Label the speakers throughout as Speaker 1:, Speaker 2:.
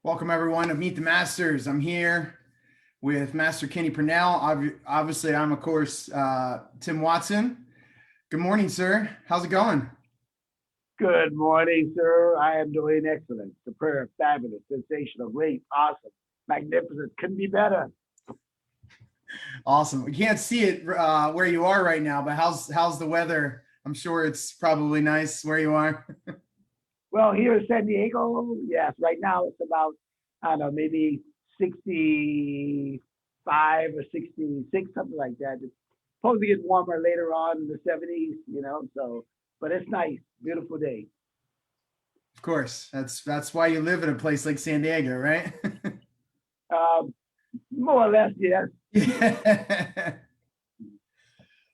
Speaker 1: Welcome everyone to Meet the Masters. I'm here with Master Purnell. Obviously, I'm of course Tim Watson. Good morning, sir. How's it going?
Speaker 2: Good morning, sir. I am doing excellent, superb, fabulous, sensational, great, awesome, magnificent. Couldn't be better.
Speaker 1: Awesome. We can't see it where you are right now, but how's the weather? I'm sure it's probably nice where you are.
Speaker 2: Well, here in San Diego, yes, right now it's about, I don't know, maybe 65 or 66, something like that. It's supposed to get warmer later on in the 70s, so, but it's nice, beautiful day.
Speaker 1: Of course, that's why you live in a place like San Diego, right?
Speaker 2: Um, More or less, yes.
Speaker 1: Yeah.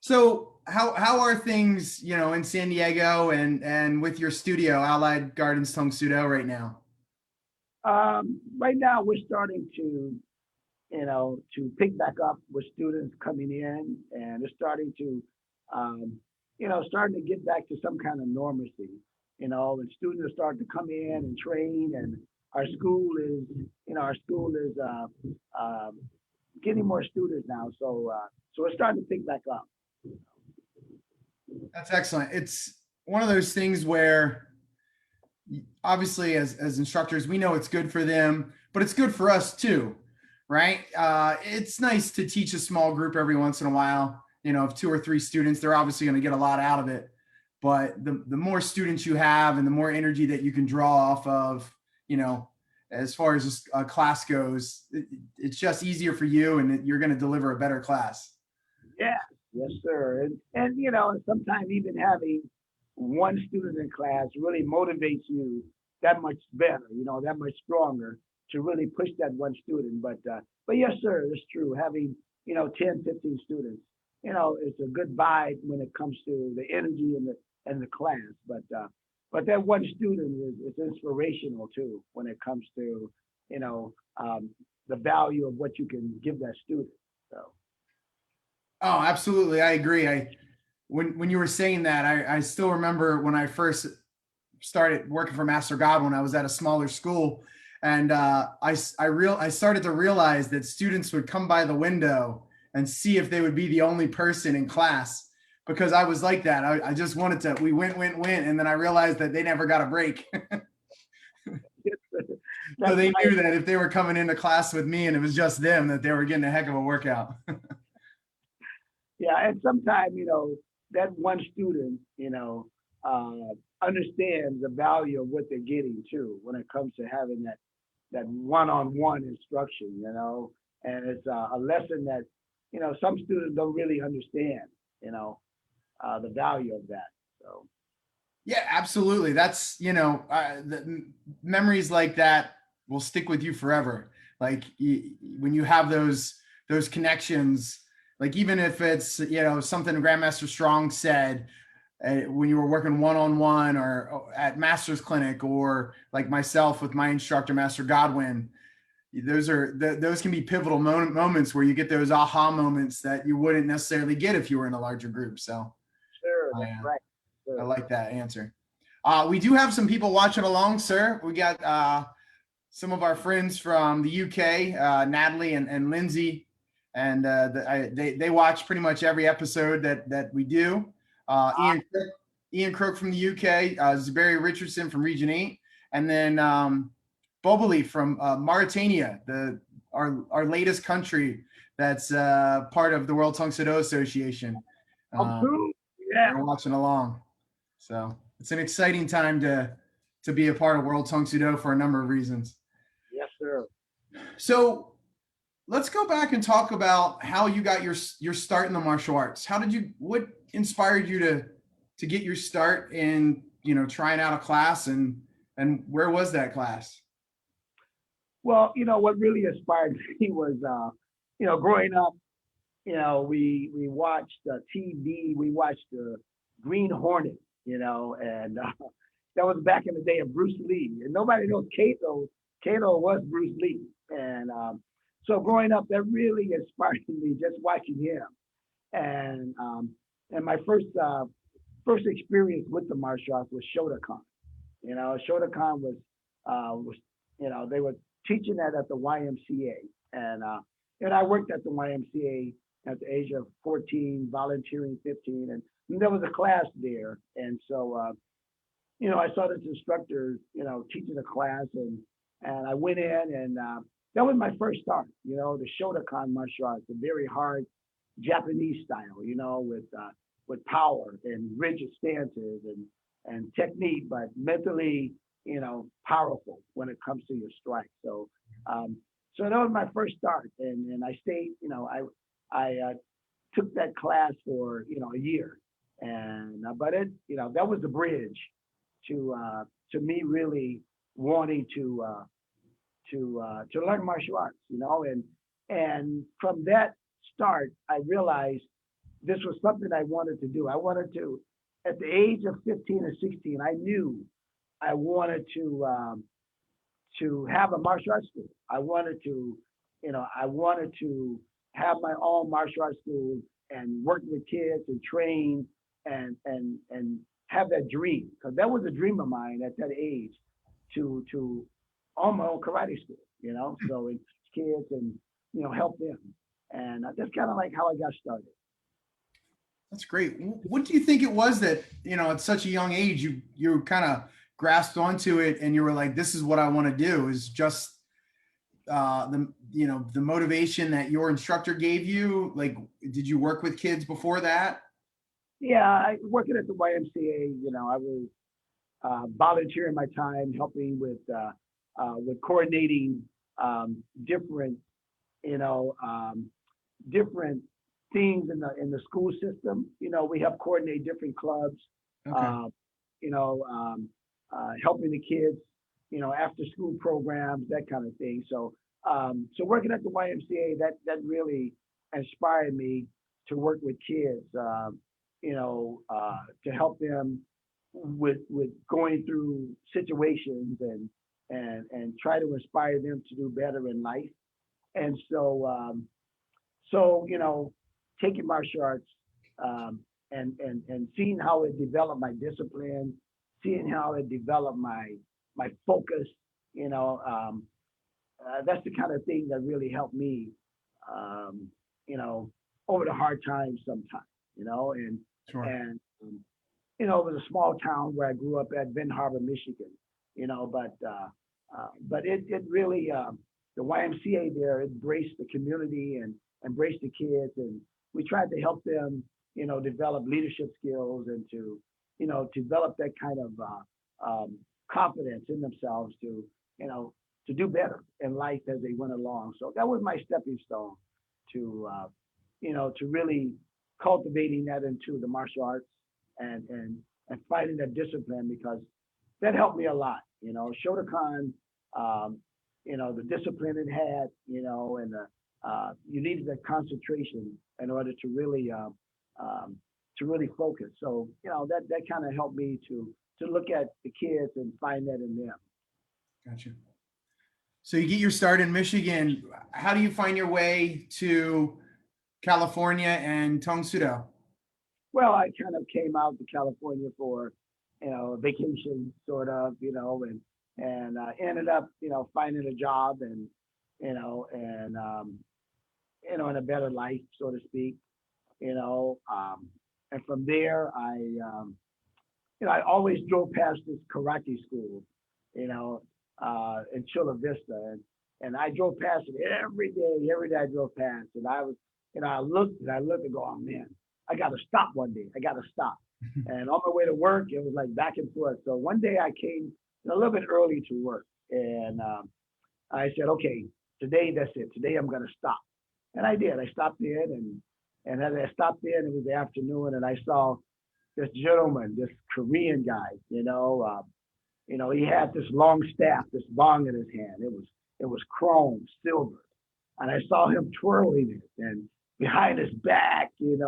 Speaker 1: So how are things, in San Diego and with your studio, Allied Gardens Tong Sudo right now?
Speaker 2: Right now we're starting to pick back up with students coming in, and they're starting to, starting to get back to some kind of normalcy, and students are starting to come in and train, and our school is, getting more students now. So we're starting to pick back up.
Speaker 1: That's excellent. It's one of those things where obviously as instructors, we know it's good for them, but it's good for us too, right? It's nice to teach a small group every once in a while. Of two or three students, they're obviously going to get a lot out of it. But the more students you have and the more energy that you can draw off of, as far as a class goes, it's just easier for you and you're going to deliver a better class.
Speaker 2: Yeah, yes, sir. And sometimes even having one student in class really motivates you that much better, that much stronger to really push that one student. But yes, sir, it's true. Having, 10, 15 students, it's a good vibe when it comes to the energy and the class. But that one student is inspirational too when it comes to, the value of what you can give that student. So.
Speaker 1: Oh, absolutely. I agree. When you were saying that, I still remember when I first started working for Master Godwin, I was at a smaller school, and I started to realize that students would come by the window and see if they would be the only person in class, because I was like that. I just wanted to, we went, and then I realized that they never got a break. So they knew that if they were coming into class with me and it was just them, that they were getting a heck of a workout.
Speaker 2: Yeah, and sometimes, that one student, understands the value of what they're getting too when it comes to having that one-on-one instruction, and it's a lesson that, some students don't really understand, the value of that. So.
Speaker 1: Yeah, absolutely. That's, the memories like that will stick with you forever. Like when you have those connections, like even if it's, something Grandmaster Strong said when you were working one-on-one or at Master's Clinic, or like myself with my instructor, Master Godwin, those can be pivotal moments where you get those aha moments that you wouldn't necessarily get if you were in a larger group. So
Speaker 2: Sure, that's right.
Speaker 1: I
Speaker 2: Sure.
Speaker 1: like that answer. We do have some people watching along, sir. We got some of our friends from the UK, Natalie and Lindsay, and they watch pretty much every episode that we do. Ian Crook from the UK, Zabari Richardson from Region 8, and then Boboli from Mauritania, our latest country that's part of the World Tong Soo Do Association.
Speaker 2: Cool. Yeah.
Speaker 1: They're watching along. So it's an exciting time to be a part of World Tong Soo Do for a number of reasons.
Speaker 2: Yes, sir.
Speaker 1: So let's go back and talk about how you got your start in the martial arts. What inspired you to get your start in, trying out a class, and where was that class?
Speaker 2: Well, what really inspired me was, growing up, we watched TV, we watched the Green Hornet, and that was back in the day of Bruce Lee, and nobody knows Kato. Kato was Bruce Lee, and so growing up, that really inspired me just watching him, and my first experience with the martial arts was Shotokan. Shotokan was they were teaching that at the YMCA, and I worked at the YMCA at the age of 14, volunteering 15, and there was a class there, and so I saw this instructor, teaching a class, and I went in, and that was my first start, the Shotokan martial arts, a very hard Japanese style, with power and rigid stances and technique, but mentally, powerful when it comes to your strike. So that was my first start, and I stayed, I took that class for a year, and but it, that was the bridge to me really wanting to learn martial arts, and from that start, I realized this was something I wanted to do. I wanted to, at the age of 15 or 16, I knew I wanted to have a martial arts school. I wanted to have my own martial arts school and work with kids and train and have that dream, because that was a dream of mine at that age, to own my own karate school, so it's kids and help them, and that's kind of like how I got started.
Speaker 1: That's great. What do you think it was that, at such a young age, you kind of grasped onto it and you were like, this is what I want to do? Is just the motivation that your instructor gave you? Like, did you work with kids before that?
Speaker 2: Yeah, working at the YMCA, I was volunteering my time, helping with coordinating different, different things in the school system. We help coordinate different clubs.
Speaker 1: Okay.
Speaker 2: Helping the kids, after school programs, that kind of thing. So working at the YMCA, that really inspired me to work with kids, to help them with going through situations and try to inspire them to do better in life. And so taking martial arts, and seeing how it developed my discipline, seeing how it developed my focus, that's the kind of thing that really helped me, over the hard times sometimes, and
Speaker 1: Sure.
Speaker 2: it was a small town where I grew up at, Benton Harbor, Michigan, but it really, the YMCA there embraced the community and embraced the kids, and we tried to help them, develop leadership skills and to develop that kind of confidence in themselves to do better in life as they went along. So that was my stepping stone to to really cultivating that into the martial arts and finding that discipline, because that helped me a lot. Shotokan, the discipline it had, and you needed that concentration in order to really focus. So that kind of helped me to look at the kids and find that in them.
Speaker 1: Gotcha. So you get your start in Michigan. How do you find your way to California and Tong Sudo?
Speaker 2: Well, I kind of came out to California for, vacation sort of, and ended up, finding a job and, in a better life, so to speak, and from there, I always drove past this karate school, in Chula Vista, and I drove past it every day I drove past, and I was, I looked and go, oh man, I got to stop one day. I got to stop. And on my way to work, it was like back and forth. So one day I came a little bit early to work, and I said, okay, today that's it. Today I'm going to stop. And I did. I stopped in, and as I stopped in, it was the afternoon, and I saw this gentleman, this Korean guy, he had this long staff, this bong in his hand. It was chrome, silver. And I saw him twirling it and behind his back, and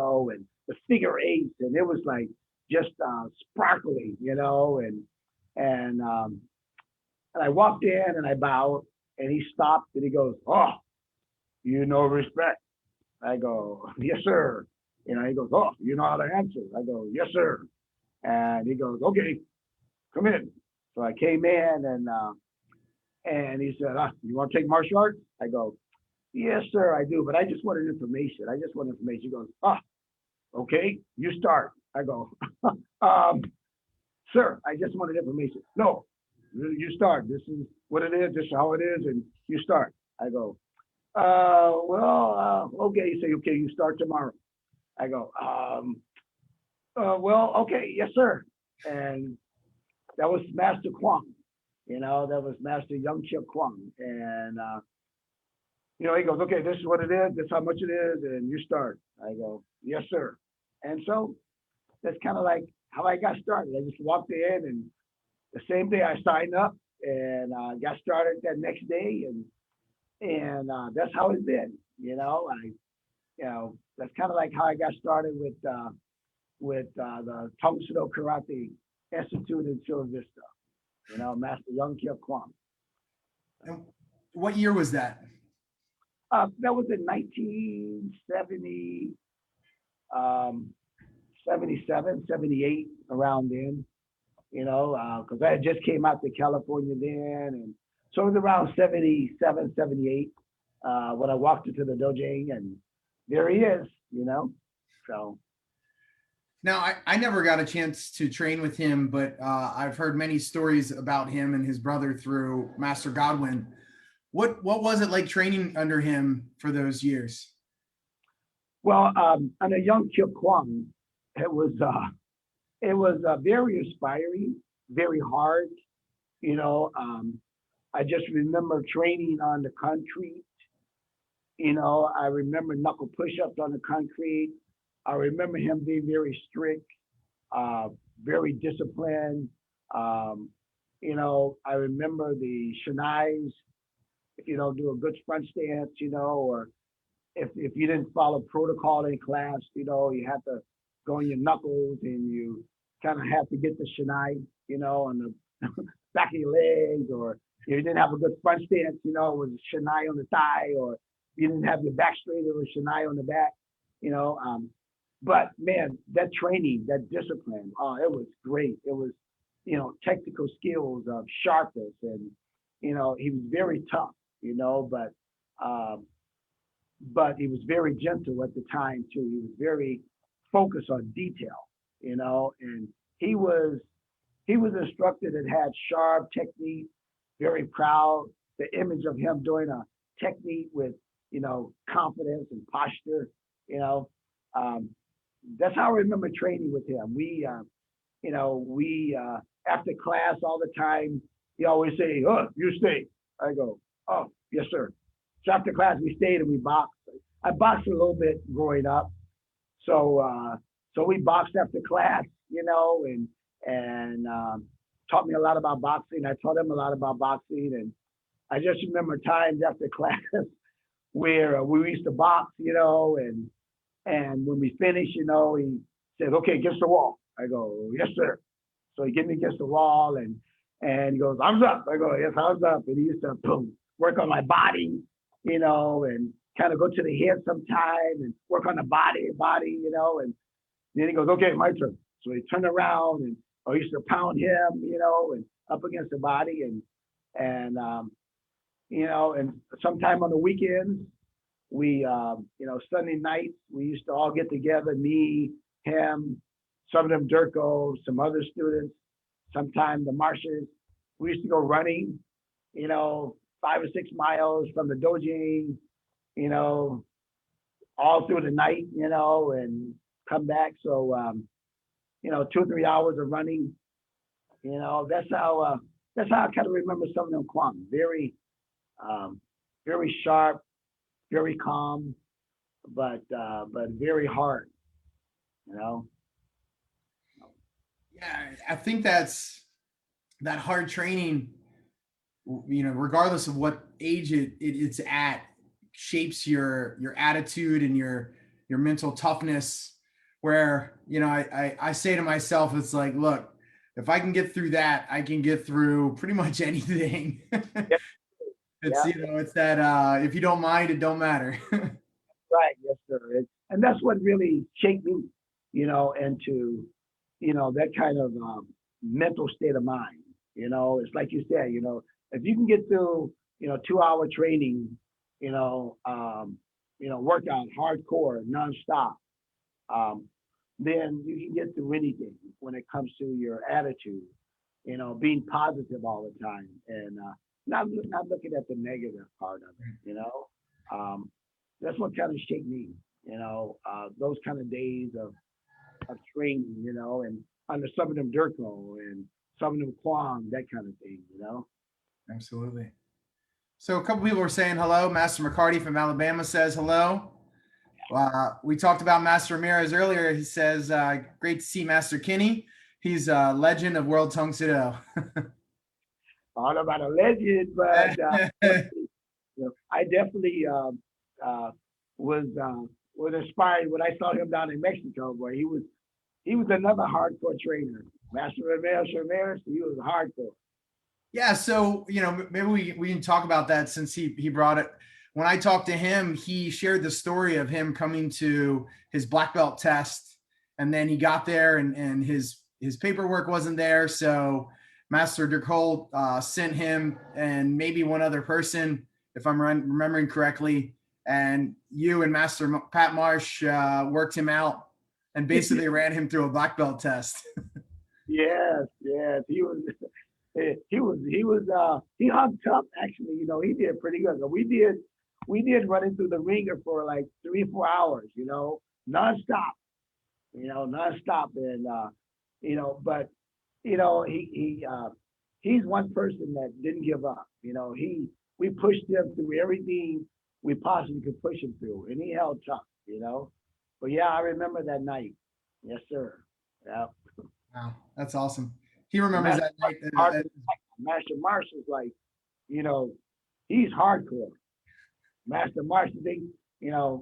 Speaker 2: the figure eights, and it was like just sparkling, and I walked in and I bowed, and he stopped and he goes, oh, respect. I go, yes, sir. He goes, oh, you know how to answer. I go, yes, sir. And he goes, okay, come in. So I came in, And he said, you want to take martial arts? I go, yes, sir, I do, but I just wanted information. I just want information. He goes, okay, you start. I go, um, sir, I just wanted information. No, you start. This is what it is. This is how it is, and you start. I go, okay. You say, okay, you start tomorrow. I go, well, okay, yes, sir. And that was Master Kwong. That was Master Young Chip Kwong. And, he goes, okay, this is what it is. This is how much it is. And you start. I go, yes, sir. And so that's kind of like how I got started. I just walked in, and the same day I signed up and got started that next day. And that's how it's been. That's kind of like how I got started with the Toughness Karate Institute in Chula Vista. Master Young Kip Kwong.
Speaker 1: And what year was that?
Speaker 2: That was in 1970, 77, 78, around then, because I had just came out to California then. And so it was around 77, 78 when I walked into the dojo, and there he is, so.
Speaker 1: Now, I never got a chance to train with him, but I've heard many stories about him and his brother through Master Godwin. What was it like training under him for those years?
Speaker 2: Well, under Young Kip Kwong, it was very inspiring, very hard. I just remember training on the concrete. I remember knuckle push-ups on the concrete. I remember him being very strict, very disciplined. I remember the shinais. If you don't do a good front stance, or if you didn't follow protocol in class, you have to go on your knuckles, and you kind of have to get the shinai, on the back of your legs, or if you didn't have a good front stance, it was a shinai on the thigh, or you didn't have your back straight, it was shinai on the back, But man, that training, that discipline, it was great. It was, technical skills of sharpness, and he was very tough, but he was very gentle at the time too. He was very focused on detail, and he was an instructor that had sharp technique, very proud. The image of him doing a technique with, confidence and posture, that's how I remember training with him. We after class all the time, he always say, "Oh, you stay." I go, "Oh, yes, sir." So after class, we stayed and we boxed. I boxed a little bit growing up, so we boxed after class, and taught me a lot about boxing. I taught him a lot about boxing, and I just remember times after class where we used to box, and when we finished, he said, "Okay, against the wall." I go, "Yes, sir." So he get me against the wall, and he goes, "Arms up." I go, "Yes, arms up." And he used to work on my body, and kind of go to the head sometime and work on the body, and then he goes, "Okay, my turn." So he turned around, and I used to pound him, and up against the body, and sometime on the weekends, we, Sunday nights, we used to all get together, me, him, some of them Dercole, some other students, sometimes the Marshals. We used to go running, 5 or 6 miles from the dojo, all through the night, and come back. So, 2 or 3 hours of running, that's how I kind of remember some of them Kwong. Very, very sharp, very calm, but very hard,
Speaker 1: Yeah, I think that's that hard training, regardless of what age it's at, shapes your attitude and your mental toughness. Where, I say to myself, it's like, look, if I can get through that, I can get through pretty much anything.
Speaker 2: Yeah.
Speaker 1: It's, it's that, if you don't mind, it don't matter.
Speaker 2: Right, yes, sir. And that's what really shaped me, into, that kind of mental state of mind. It's like you said, if you can get through, 2 hour training, workout hardcore, nonstop, um, then you can get through anything when it comes to your attitude, being positive all the time and not looking at the negative part of it. Um, that's what kind of shaped me, those kind of days of training, and under some of them Dercole and some of them Kwong, that kind of thing.
Speaker 1: Absolutely. So a couple people were saying hello. Master McCarty from Alabama says hello. We talked about Master Ramirez earlier. He says, great to see Master Kinney. He's a legend of World Tung Sudo.
Speaker 2: All about a legend, but I definitely was inspired when I saw him down in Mexico, where he was another hardcore trainer. Master Ramirez, he was hardcore.
Speaker 1: Yeah, so maybe we can talk about that since he brought it. When I talked to him, he shared the story of him coming to his black belt test, and then he got there and his paperwork wasn't there. So Master Dercole sent him and maybe one other person, if I'm remembering correctly, and you and Master Pat Marsh worked him out and basically ran him through a black belt test.
Speaker 2: Yes, he hung tough actually. He did pretty good. So we did running through the ringer for like 3 or 4 hours, nonstop, nonstop. And but he's one person that didn't give up. We pushed him through everything we possibly could push him through, and he held tough. But yeah, I remember that night. Yes, sir. Yeah.
Speaker 1: Wow, that's awesome. He remembers that night.
Speaker 2: Master Marsh is like, he's hardcore. Master Marsh,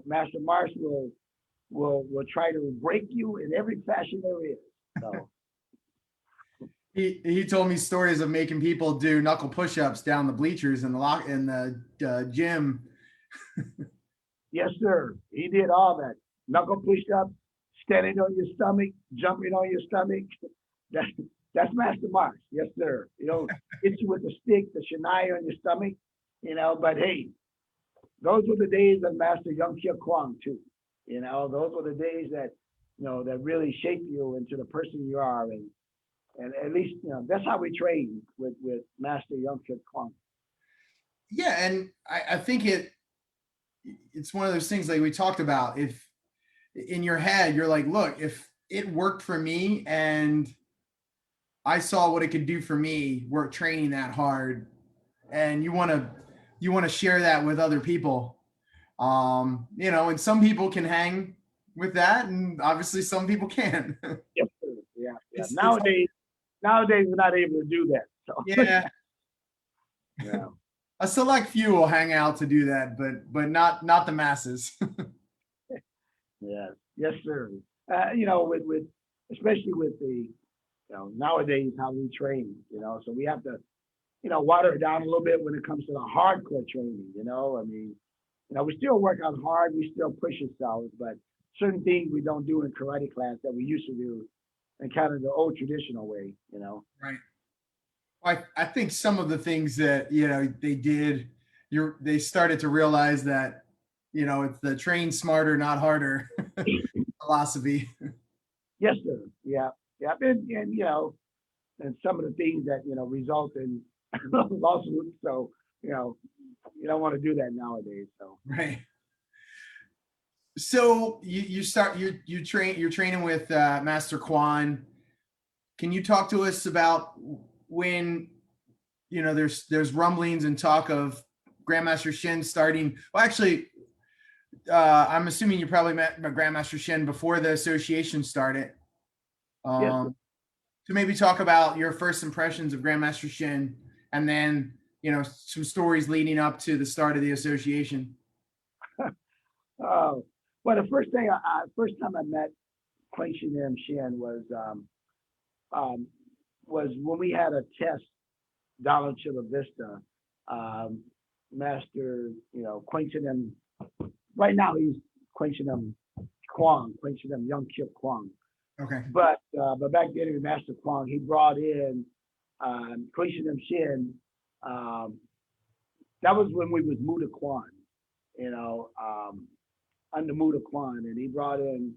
Speaker 2: Master Marsh will try to break you in every fashion there is. So
Speaker 1: he told me stories of making people do knuckle push-ups down the bleachers in the gym.
Speaker 2: Yes, sir. He did all that. Knuckle push-ups, standing on your stomach, jumping on your stomach. That's Master Marsh. Yes, sir. Hit you with the stick, the shinai on your stomach, but hey, those were the days of Master Young Kia Kwang too. Those were the days that, that really shape you into the person you are. And at least, that's how we train with Master Young Kia Kwang.
Speaker 1: Yeah. And I think it's one of those things like we talked about. If in your head, you're like, look, if it worked for me and I saw what it could do for me, work training that hard, and you want to share that with other people. And some people can hang with that, and obviously some people can't.
Speaker 2: Yes, sir. Yeah. Nowadays we're not able to do that. So.
Speaker 1: Yeah.
Speaker 2: Yeah.
Speaker 1: A select few will hang out to do that, but not the masses.
Speaker 2: Yeah. Yes, sir. With especially with the nowadays how we train, so we have to, water it down a little bit when it comes to the hardcore training, I mean, we still work out hard, we still push ourselves, but certain things we don't do in karate class that we used to do in kind of the old traditional way,
Speaker 1: Right. I think some of the things that, they did, they started to realize that, it's the train smarter, not harder philosophy.
Speaker 2: Yes, sir. Yeah. Yeah. And some of the things that, result in lawsuits. So, you don't want to do that nowadays. So,
Speaker 1: Right. So you're training with Master Kwan. Can you talk to us about when, there's rumblings and talk of Grandmaster Shin starting? Well, actually, I'm assuming you probably met Grandmaster Shin before the association started.
Speaker 2: yes,
Speaker 1: To maybe talk about your first impressions of Grandmaster Shin, and then some stories leading up to the start of the association.
Speaker 2: well, the first time I met Quang Shin was when we had a test down in Chula Vista. Master, Quang Shin, right now he's Quang Shin Kwang, Quang Shin Young Kip Kwang.
Speaker 1: Okay.
Speaker 2: But back then, Master Kwang, he brought in Quang Shin that was when we was Muda Kwan, under Muda Kwan, and he brought in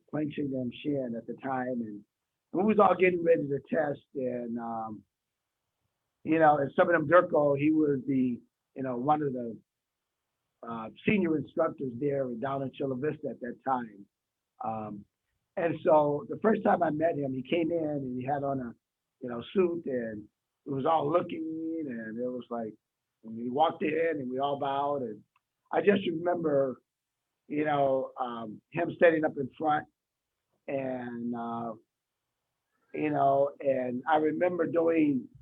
Speaker 2: Quenching them Shin at the time, and we was all getting ready to test, and and some of them Dercole, he was the one of the senior instructors there down in Chula Vista at that time. And so the first time I met him, he came in and he had on a suit, and it was all looking, and it was like when he walked in and we all bowed, and I just remember him standing up in front, and and I remember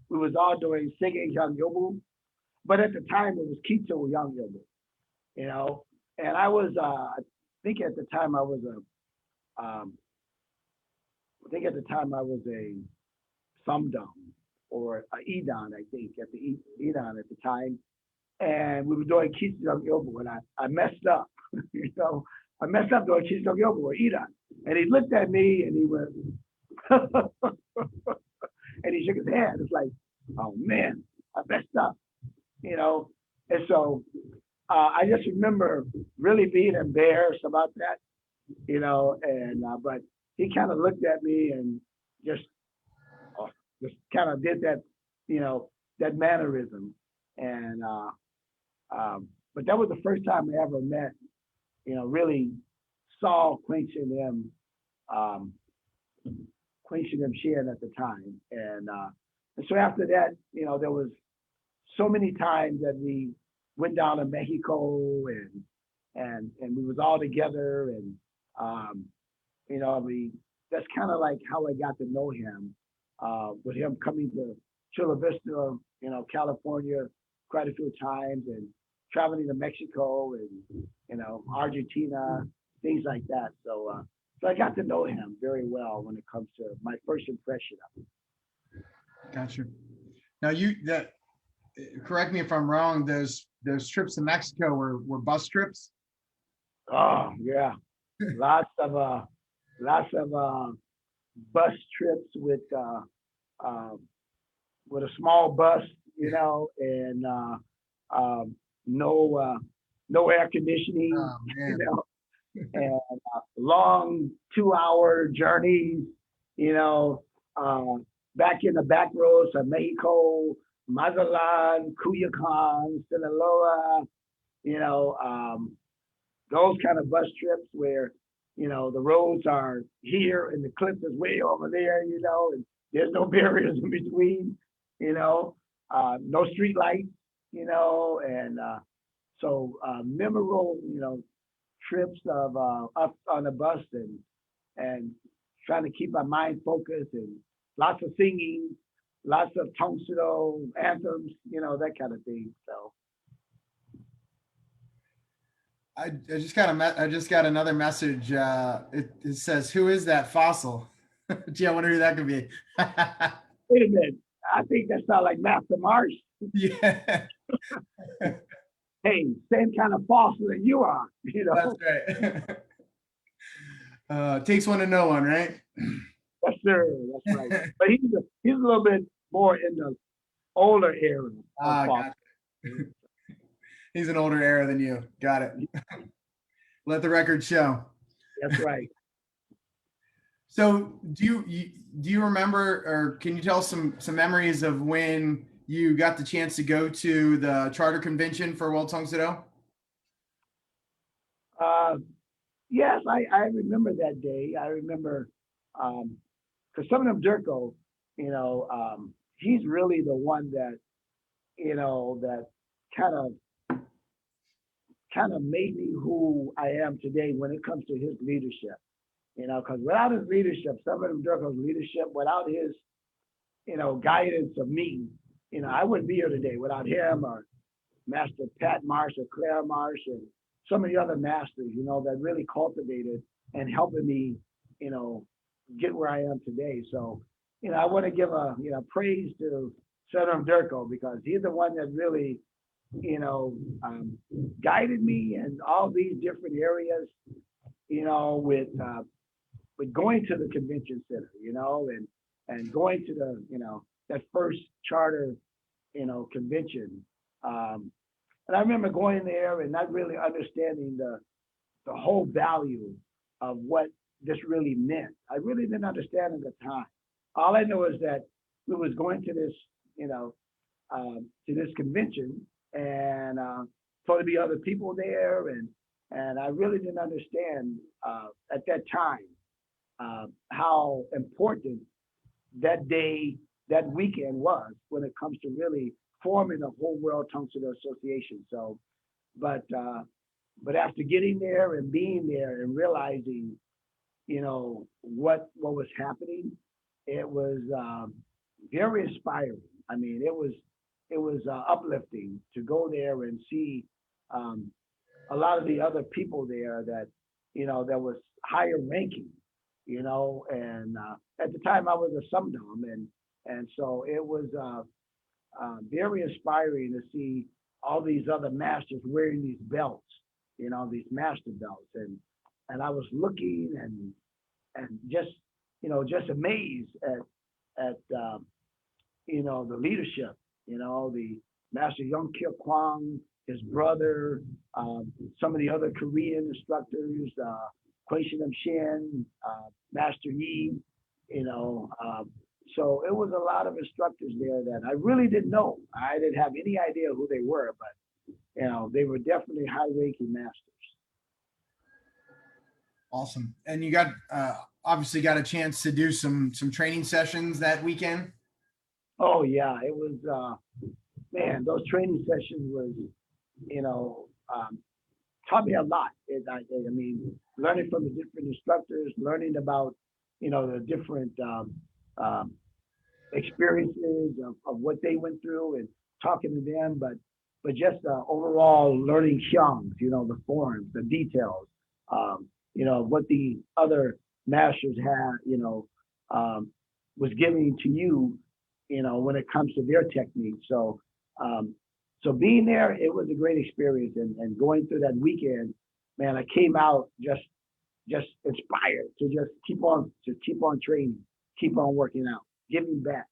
Speaker 2: we was all doing singing Young Yobu, but at the time it was Kito Young Yobu, and I was I think at the time I was a Sumdum or a Edan, I think at the Edan at the time, and we were doing Kito Young Yobu, and I messed up, I messed up doing Kito Young Yobu or Edan, and he looked at me and he went. And he shook his head. It's like, oh man, I messed up, And so I just remember really being embarrassed about that, And but he kind of looked at me and just kind of did that, that mannerism, and but that was the first time I ever met, really saw Quenching them. Quenching them Shin at the time, and so after that, there was so many times that we went down to Mexico, and we was all together, and we that's kind of like how I got to know him, with him coming to Chula Vista, California, quite a few times, and traveling to Mexico and Argentina, things like that. So I got to know him very well when it comes to my first impression of him.
Speaker 1: Gotcha. Now correct me if I'm wrong, those trips to Mexico were bus trips?
Speaker 2: Oh yeah, lots of bus trips with a small bus, and no air conditioning,
Speaker 1: Oh, man.
Speaker 2: And long 2-hour journeys, back in the back roads of Mexico, Mazatlan, Culiacan, Sinaloa, those kind of bus trips where, the roads are here and the cliff is way over there, and there's no barriers in between, no street lights, and so memorable, trips of up on the bus, and trying to keep my mind focused, and lots of singing, lots of Tongsito anthems, that kind of thing. So
Speaker 1: I just got another message. It says, "Who is that fossil?" Gee, I wonder who that could be.
Speaker 2: wait a minute, I think that sounds like Master Marsh.
Speaker 1: Yeah,
Speaker 2: Hey, same kind of fossil that you are,
Speaker 1: that's right. Takes one to know one, right?
Speaker 2: Yes, sir. That's right. But he's a little bit more in the older era of fossil.
Speaker 1: Gotcha. He's an older era than you. Got it. Let the record show.
Speaker 2: That's right.
Speaker 1: So do you remember, or can you tell some memories of when you got the chance to go to the charter convention for World Tung Sido?
Speaker 2: Yes, I remember that day. I remember because some of them Dercole, he's really the one that that kind of made me who I am today when it comes to his leadership. Because without his leadership, some of them Dercole's leadership, without his guidance of me, I wouldn't be here today without him or Master Pat Marsh or Claire Marsh and some of the other masters, that really cultivated and helping me, get where I am today. So, I want to give a, praise to Senator Dercole because he's the one that really, guided me in all these different areas, with going to the convention center, and going to the, that first charter convention. And I remember going there and not really understanding the whole value of what this really meant. I really didn't understand at the time. All I know is that we was going to this, to this convention, and supposed to be other people there, and I really didn't understand at that time how important that day, that weekend was when it comes to really forming the whole World Tongue Sailor Association. So, but after getting there and being there and realizing, what was happening, it was very inspiring. I mean, it was uplifting to go there and see a lot of the other people there that that was higher ranking, and at the time I was a sumdom, and so it was very inspiring to see all these other masters wearing these belts, these master belts, and I was looking and just just amazed at the leadership, the Master Young Kil Kwang, his brother, some of the other Korean instructors, Shin, Master Yi, so it was a lot of instructors there that I really didn't know. I didn't have any idea who they were, but they were definitely high-ranking masters.
Speaker 1: Awesome. And you got obviously got a chance to do some training sessions that weekend.
Speaker 2: Oh yeah, it was man. Those training sessions was taught me a lot. I mean, learning from the different instructors, learning about the different experiences of what they went through and talking to them, but just overall learning hyungs, the forms, the details, what the other masters had, was giving to you, when it comes to their technique. So, so being there, it was a great experience, and going through that weekend, man, I came out just inspired to just keep on training, keep on working out, giving back,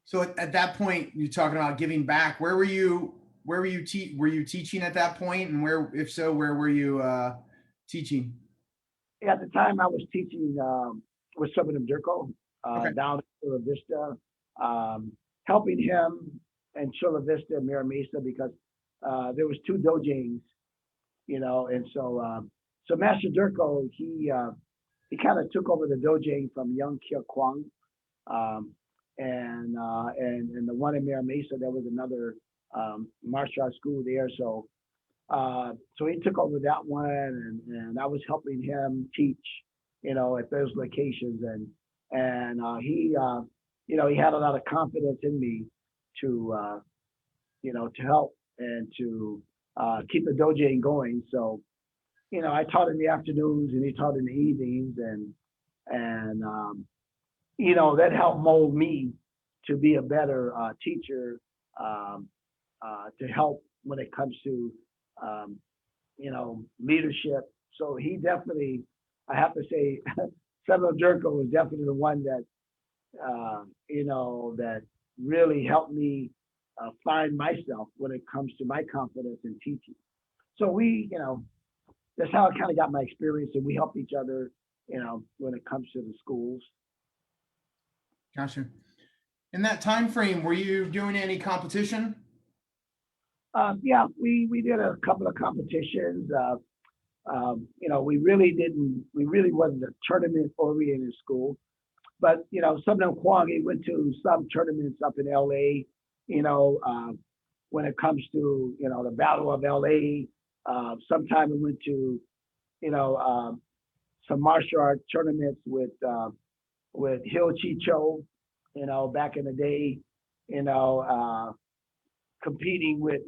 Speaker 1: So at that point, you're talking about giving back. Where were you? Were you teaching at that point? And where, if so, where were you teaching?
Speaker 2: At the time, I was teaching with Master Dercole
Speaker 1: Okay.
Speaker 2: down in Chula Vista, helping him in Chula Vista, Mira Mesa, because there was two dojins, and so Master Dercole, he kind of took over the dojin from Young Kil Kwang, and the one in Mira Mesa, there was another martial arts school there. So so he took over that one, and I was helping him teach, at those locations, and he he had a lot of confidence in me to to help and to keep the dojo going. So I taught in the afternoons and he taught in the evenings, and that helped mold me to be a better teacher, to help when it comes to leadership. So he definitely, I have to say, Master Dercole was definitely the one that that really helped me find myself when it comes to my confidence in teaching. So we, that's how I kind of got my experience, and we helped each other, when it comes to the schools.
Speaker 1: Gotcha. In that time frame, were you doing any competition?
Speaker 2: Yeah, we did a couple of competitions. We really wasn't a tournament oriented school, but some of them Kwang, he went to some tournaments up in LA, when it comes to the Battle of LA. Sometime we went to some martial art tournaments with Hil Chi Cho, back in the day, competing with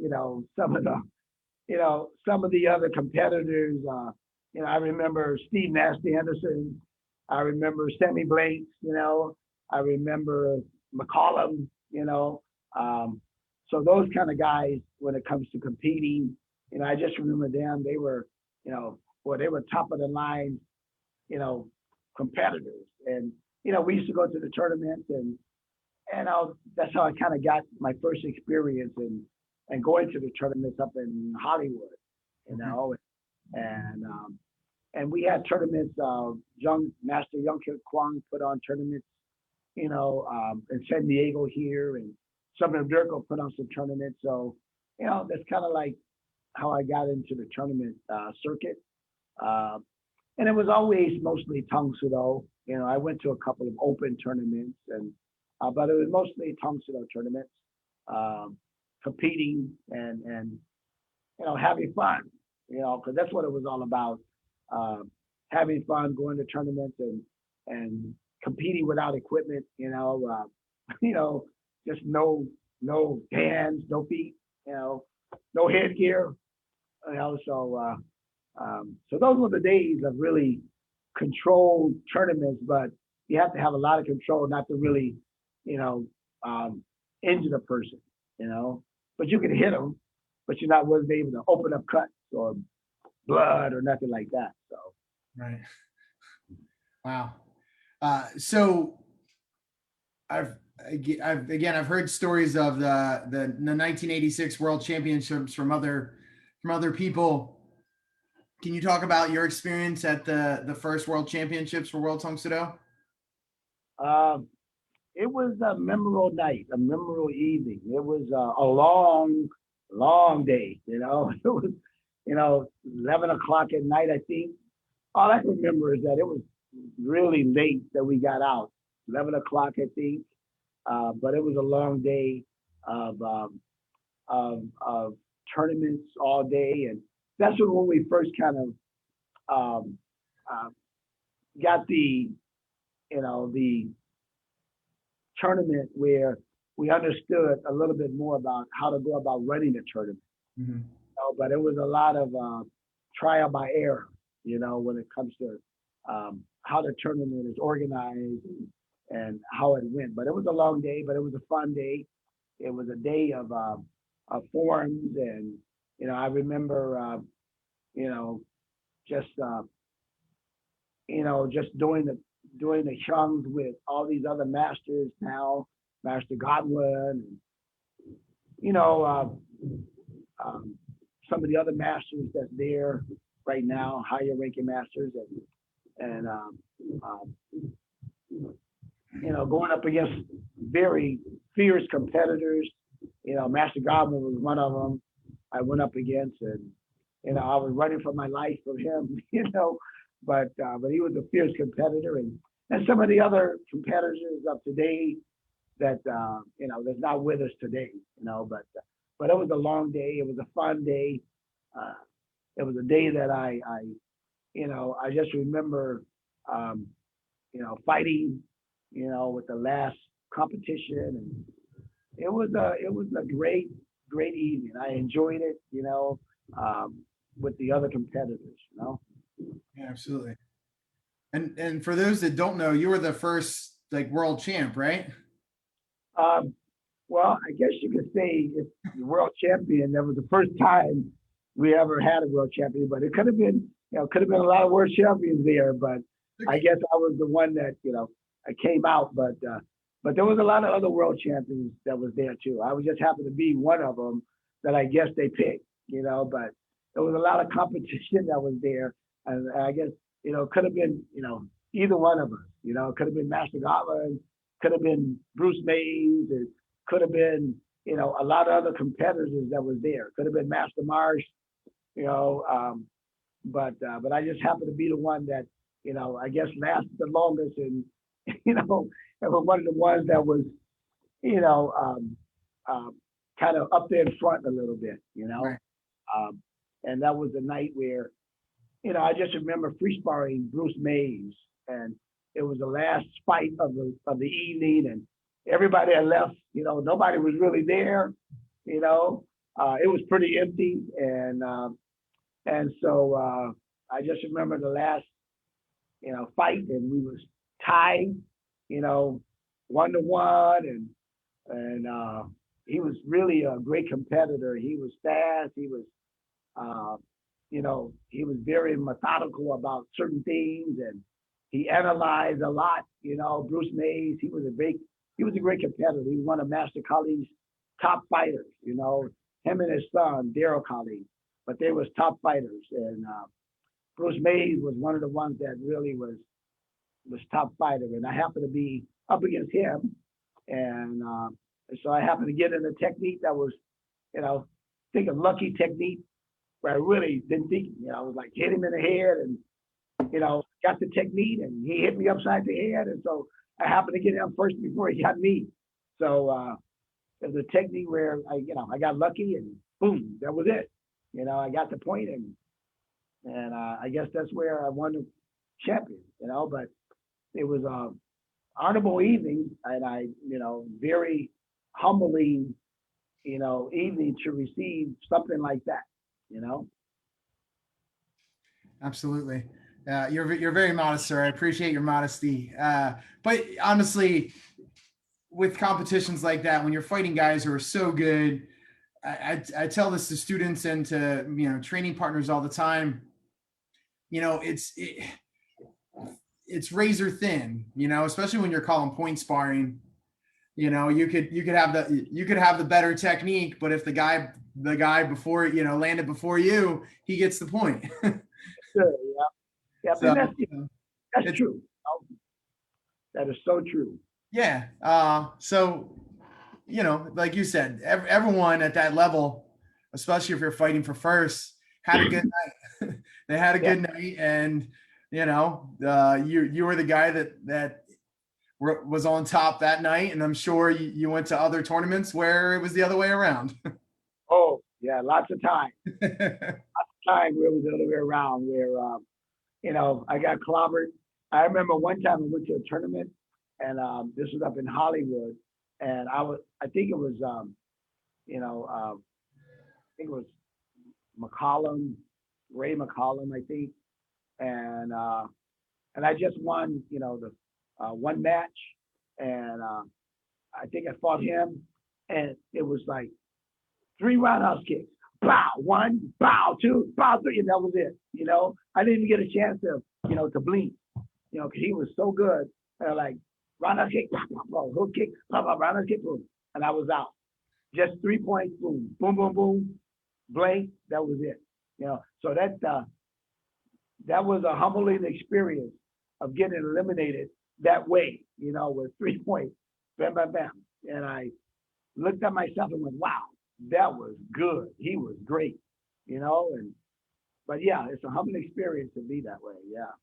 Speaker 2: some of the other competitors. I remember Steve Nasty Henderson. I remember Sammy Blanks. I remember McCollum. So those kind of guys, when it comes to competing, I just remember them. They were, they were top of the line, competitors. And we used to go to the tournament, and that's how I kind of got my first experience in and going to the tournaments up in Hollywood, you
Speaker 1: Mhm.
Speaker 2: know, and we had tournaments. Young Kid Kwang put on tournaments, in San Diego here, and Master Dercole put on some tournaments. So, that's kind of like how I got into the tournament circuit. Uh, and it was always mostly Tang Sudo. I went to a couple of open tournaments, and but it was mostly Tang Sudo tournaments, um, competing and having fun. Because that's what it was all about. Um, Having fun, going to tournaments and competing without equipment. You know, just no hands, no feet. No headgear. So those were the days of really controlled tournaments, but you have to have a lot of control not to really, you know, um, injure the person, you know. But you can hit them, but you're not wasn't able to open up cuts or blood or nothing like that. So
Speaker 1: Right. Wow. So I've heard stories of the 1986 World Championships from other people. Can you talk about your experience at the first World Championships for World Tang Sudo?
Speaker 2: um, it was a memorable night, a memorable evening. It was a long, long day. It was 11 o'clock at night. I think all I can remember is that it was really late that we got out. 11 o'clock, I think. But it was a long day of of tournaments all day, and that's when we first kind of um, uh, got the tournament where we understood a little bit more about how to go about running a tournament.
Speaker 1: Mhm.
Speaker 2: But it was a lot of trial by error, when it comes to how the tournament is organized and how it went. But it was a long day, but it was a fun day. It was a day of forums, and I remember, you know, just just doing the shungs with all these other masters now, Master Godwin, and you know, um, some of the other masters that's there right now, higher ranking masters, and going up against very fierce competitors. Master Godwin was one of them I went up against, and I was running for my life from him. But he was a fierce competitor, and some of the other competitors of today that that's not with us today. But it was a long day. It was a fun day. Uh, it was a day that I just remember, um, fighting, with the last competition, and it was a great evening. I enjoyed it, with the other competitors.
Speaker 1: Yeah, absolutely. And for those that don't know, you were the first like world champ, right?
Speaker 2: Um, well, I guess you could say it's the world champion. That was the first time we ever had a world champion, but it could have been a lot of world champions there. But I guess I was the one that I came out. But there was a lot of other world champions that was there too. I was just happened to be one of them that I guess they picked. But there was a lot of competition that was there, and I guess could have been either one of us. It could have been Master Godwin, could have been Bruce Mays, it could have been a lot of other competitors that was there. Could have been Master Marsh, you know, um, but I just happened to be the one that I guess lasted the longest, and and was one of the ones that was you know um, um, kind of up there in front a little bit,
Speaker 1: Right.
Speaker 2: um, and that was the night where I just remember free sparring Bruce Mays, and it was the last fight of the evening, and everybody had left. Nobody was really there. It was pretty empty, and so I just remember the last fight, and we was tied, you know, 1-1, and he was really a great competitor. He was fast. He was uh, he was very methodical about certain things, and he analyzed a lot. Bruce Mays, he was a great competitor. He was one of Master Kali's top fighters. You know, him and his son Dercole, but they was top fighters. And Bruce Mays was one of the ones that really was top fighter, and I happened to be up against him, and so I happened to get in a technique that was, you know, think of lucky technique, where I really didn't think, you know, I was like hit him in the head, and you know, got the technique, and he hit me upside the head, and so I happened to get him first before he got me. So it was a technique where I got lucky, and boom, that was it. You know, I got the point, and I guess that's where I won the champion. You know, but it was a honorable evening, and I, you know, very humbling, you know, evening to receive something like that. You know.
Speaker 1: Absolutely. You're very modest, sir. I appreciate your modesty. But honestly, with competitions like that, when you're fighting guys who are so good, I tell this to students and to, you know, training partners all the time. You know, it's razor thin. You know, especially when you're calling point sparring. You know, you could have the better technique, but if the guy before, you know, landed before you, he gets the point.
Speaker 2: Sure, yeah.
Speaker 1: So,
Speaker 2: That's true. That is so true.
Speaker 1: Yeah. So, you know, like you said, everyone at that level, especially if you're fighting for first, had a good night. They had a good night, and you know, you were the guy that was on top that night, and I'm sure you went to other tournaments where it was the other way around.
Speaker 2: Oh, yeah, lots of time. Time where it was the other way around, where you know, I got clobbered. I remember one time I went to a tournament, and this was up in Hollywood, and I think it was you know, I think it was McCollum, Ray McCollum, I think, and I just won, you know, the one match, and I think I fought him, and it was like 3 roundhouse kicks. Bow, 1, bow, 2, bow, 3, and that was it. You know, I didn't even get a chance to, you know, to blink, you know, because he was so good. And like, roundhouse kick, blah, blah, blah, hook kick, blah, blah, roundhouse kick, boom. And I was out. Just 3 points, boom, boom, boom, boom, blank, that was it. You know, so that was a humbling experience of getting eliminated that way, you know, with 3 points, bam, bam, bam. And I looked at myself and went, wow, that was good. He was great, you know, but yeah, it's a humbling experience to be that way. Yeah.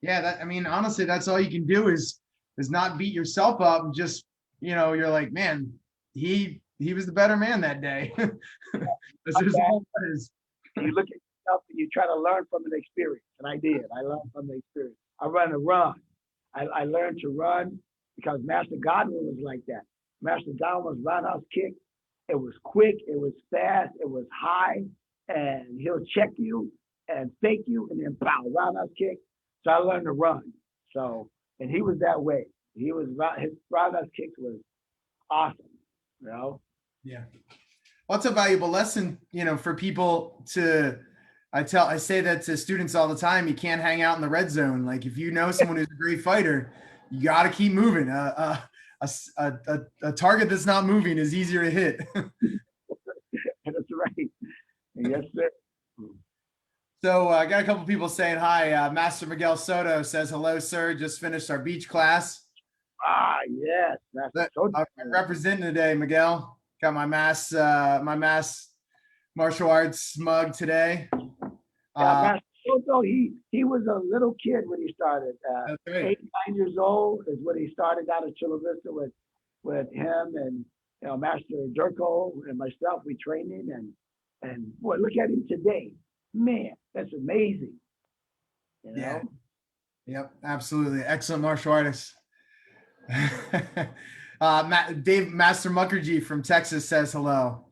Speaker 1: Yeah, I mean, honestly, that's all you can do is not beat yourself up, and just, you know, you're like, man, he was the better man that day. This is all it is.
Speaker 2: You look at yourself and you try to learn from an experience, and I did. I learned from the experience. I run. I learned to run because Master Godwin was like that. Master Godwin's roundhouse kick. It was quick, it was fast, it was high, and he'll check you and fake you, and then pow, roundhouse kick. So I learned to run. So, and he was that way. His roundhouse kicks was awesome, you know?
Speaker 1: Yeah. Well, it's a valuable lesson, you know, for people to, I say that to students all the time. You can't hang out in the red zone. Like, if you know someone who's a great fighter, you got to keep moving. A target that's not moving is easier to hit.
Speaker 2: That's right. Yes, sir.
Speaker 1: So I got a couple people saying hi. Master Miguel Soto says hello, sir. Just finished our beach class.
Speaker 2: Ah, yes.
Speaker 1: I'm representing today, Miguel. Got my mass martial arts mug today.
Speaker 2: Master Soto, he was a little kid when he started.
Speaker 1: That's right.
Speaker 2: 8, 9 years old is when he started out at Chula Vista with him and, you know, Master Dercole and myself. We trained him, and boy, look at him today. Man, that's amazing. You know?
Speaker 1: Yeah. Yep, absolutely. Excellent martial artist. Master Mukherjee from Texas says hello.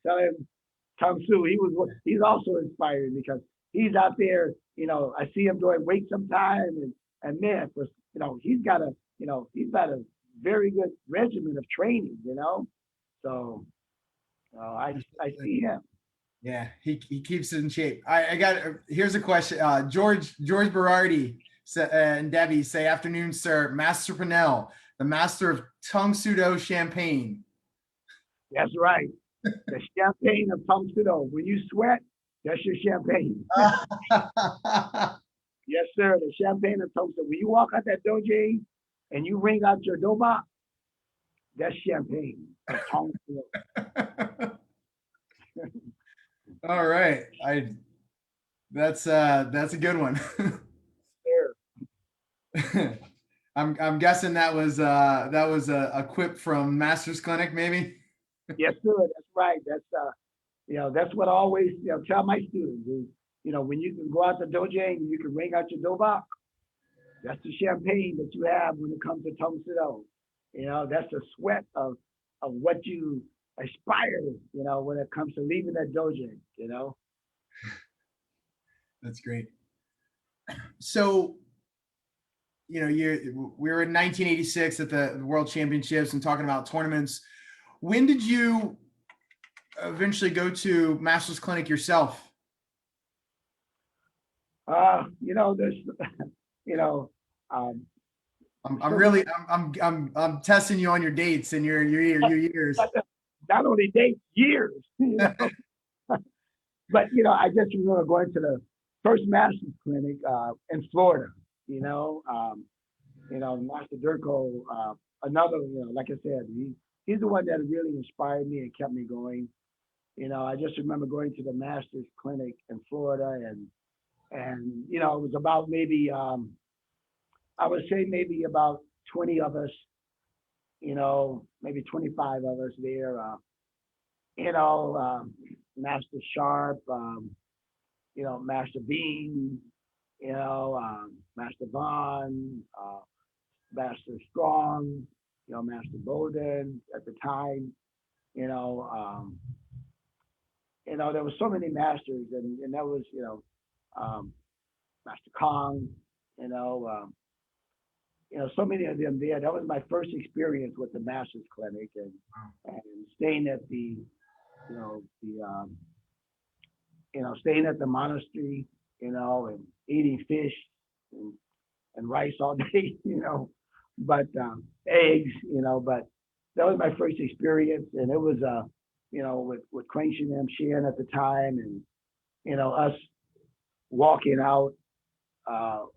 Speaker 2: Tell him, Tung Su, he's also inspiring because he's out there, you know, I see him doing weight sometime, and man, you know, he's got a very good regimen of training, you know. So I see him.
Speaker 1: Yeah, he keeps it in shape. Here's a question. George Berardi and Debbie say, afternoon, sir. Master Purnell, the master of Tung Sudo Champagne.
Speaker 2: That's right. The champagne of Tung Sudo. When you sweat, that's your champagne. Yes, sir. The champagne of Tung Sudo. When you walk out that dojo and you ring out your doba, that's champagne of Tung Sudo.
Speaker 1: All right. That's a good one.
Speaker 2: Sure.
Speaker 1: I'm guessing that was a quip from Master's Clinic, maybe.
Speaker 2: Yes, sir. That's right. That's that's what I always tell my students is, when you can go out the dojo and you can ring out your doba, that's the champagne that you have when it comes to Tung Sudo. That's the sweat of what you aspire, when it comes to leaving that dojo.
Speaker 1: That's great. So, we were in 1986 at the World Championships and talking about tournaments. When did you eventually go to Master's Clinic yourself?
Speaker 2: There's,
Speaker 1: I'm testing you on your dates and your years.
Speaker 2: Not only dates, years, but I just remember going to the first Master's Clinic in Florida. Master Dercole, another, like I said, he's the one that really inspired me and kept me going. I just remember going to the Master's Clinic in Florida, and it was about maybe I would say maybe about 20 of us, maybe 25 of us there. Master Sharp, Master Bean, Master Vaughn, Master Strong, Master Bowden at the time, there were so many masters, and that was, Master Kong, so many of them there. That was my first experience with the Masters Clinic, and staying at staying at the monastery, and eating fish and rice all day, but eggs, but that was my first experience, and it was with Crenshaw and Shin at the time, and us walking out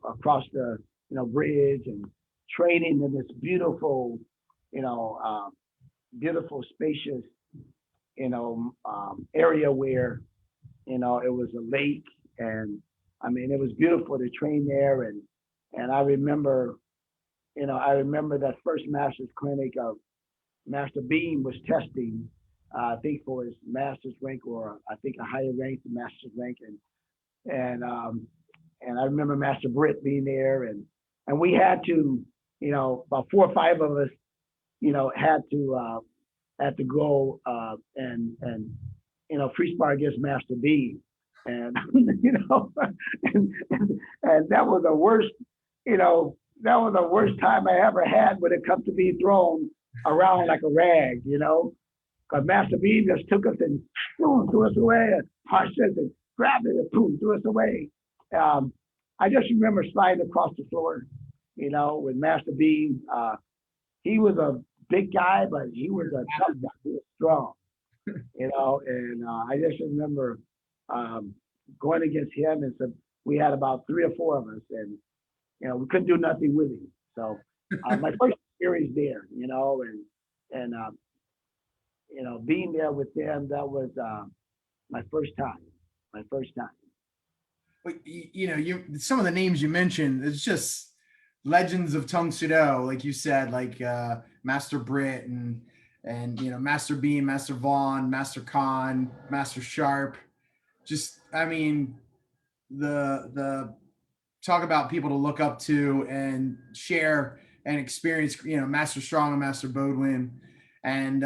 Speaker 2: across the bridge and training in this beautiful, beautiful spacious, area where it was a lake, and I mean it was beautiful to train there, and I remember that first Master's Clinic of Master Beam was testing, I think for his master's rank, or I think a higher rank than master's rank, and I remember Master Britt being there, and we had to, about 4 or 5 of us, had to go and free spar against Master B, and and that was the worst, that was the worst time I ever had when it comes to being thrown around like a rag, because Master B just took us and boom, threw us away, and punched us and grabbed it and boom, threw us away. I just remember sliding across the floor, with Master B. He was a big guy, but he was a tough guy. He was strong, and I just remember going against him, and so we had about 3 or 4 of us, and we couldn't do nothing with him. So my first experience there, and being there with them, that was my first time.
Speaker 1: Some of the names you mentioned, it's just legends of Tung Sudo, like you said, like Master Britt and Master Beam, Master Vaughn, Master Khan, Master Sharp. Just, I mean, the talk about people to look up to and share and experience, Master Strong and Master Bodwin. And